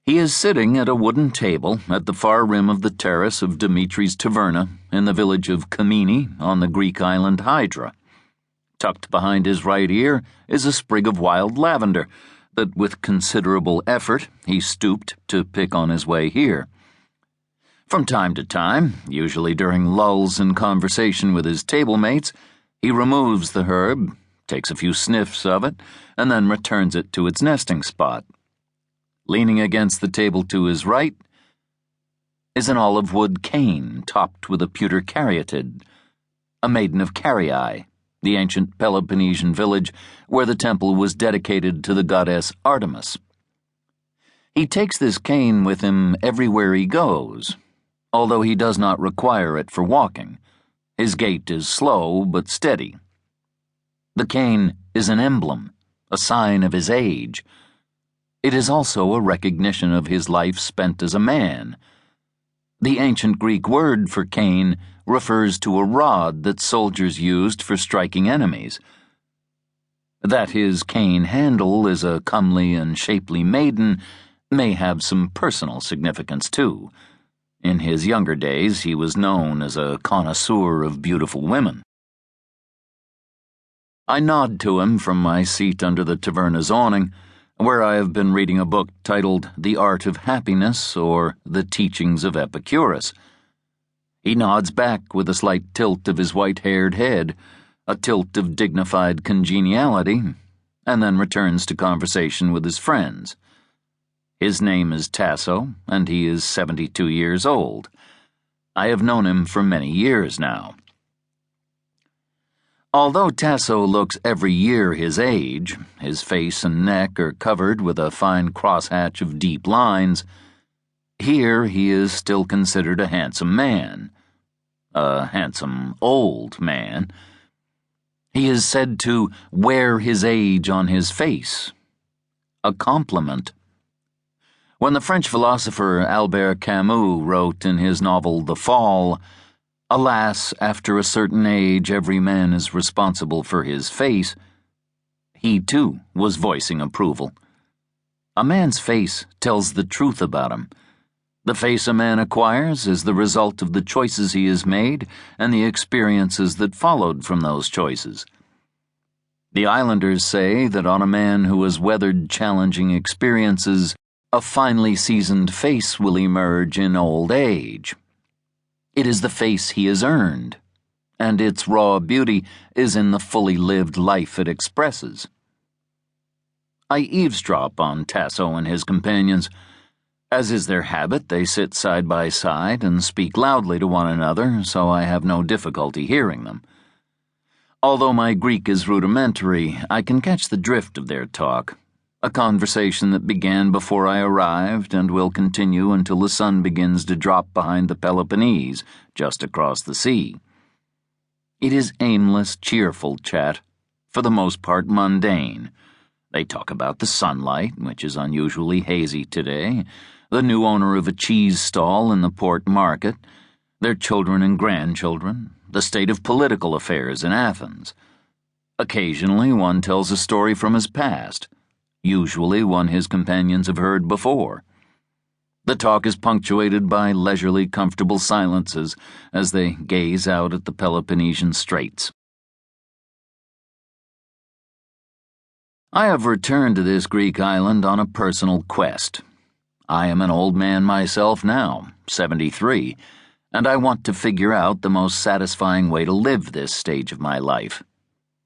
He is sitting at a wooden table at the far rim of the terrace of Dimitri's Taverna in the village of Kamini on the Greek island Hydra. Tucked behind his right ear is a sprig of wild lavender that, with considerable effort, he stooped to pick on his way here. From time to time, usually during lulls in conversation with his table mates, he removes the herb, takes a few sniffs of it, and then returns it to its nesting spot. Leaning against the table to his right is an olive wood cane topped with a pewter caryatid, a maiden of Carii, the ancient Peloponnesian village where the temple was dedicated to the goddess Artemis. He takes this cane with him everywhere he goes, although he does not require it for walking. His gait is slow but steady. The cane is an emblem, a sign of his age. It is also a recognition of his life spent as a man. The ancient Greek word for cane refers to a rod that soldiers used for striking enemies. That his cane handle is a comely and shapely maiden may have some personal significance too. In his younger days, he was known as a connoisseur of beautiful women. I nod to him from my seat under the taverna's awning, where I have been reading a book titled The Art of Happiness, or The Teachings of Epicurus. He nods back with a slight tilt of his white-haired head, a tilt of dignified congeniality, and then returns to conversation with his friends. His name is Tasso, and he is 72 years old. I have known him for many years now. Although Tasso looks every year his age, his face and neck are covered with a fine crosshatch of deep lines, here he is still considered a handsome man. A handsome old man. He is said to wear his age on his face. A compliment. When the French philosopher Albert Camus wrote in his novel The Fall, "Alas, after a certain age every man is responsible for his face," he too was voicing approval. A man's face tells the truth about him. The face a man acquires is the result of the choices he has made and the experiences that followed from those choices. The islanders say that on a man who has weathered challenging experiences, a finely seasoned face will emerge in old age. It is the face he has earned, and its raw beauty is in the fully lived life it expresses. I eavesdrop on Tasso and his companions. As is their habit, they sit side by side and speak loudly to one another, so I have no difficulty hearing them. Although my Greek is rudimentary, I can catch the drift of their talk, a conversation that began before I arrived and will continue until the sun begins to drop behind the Peloponnese, just across the sea. It is aimless, cheerful chat, for the most part mundane. They talk about the sunlight, which is unusually hazy today, the new owner of a cheese stall in the port market, their children and grandchildren, the state of political affairs in Athens. Occasionally one tells a story from his past, usually one his companions have heard before. The talk is punctuated by leisurely, comfortable silences as they gaze out at the Peloponnesian Straits. I have returned to this Greek island on a personal quest. I am an old man myself now, 73, and I want to figure out the most satisfying way to live this stage of my life.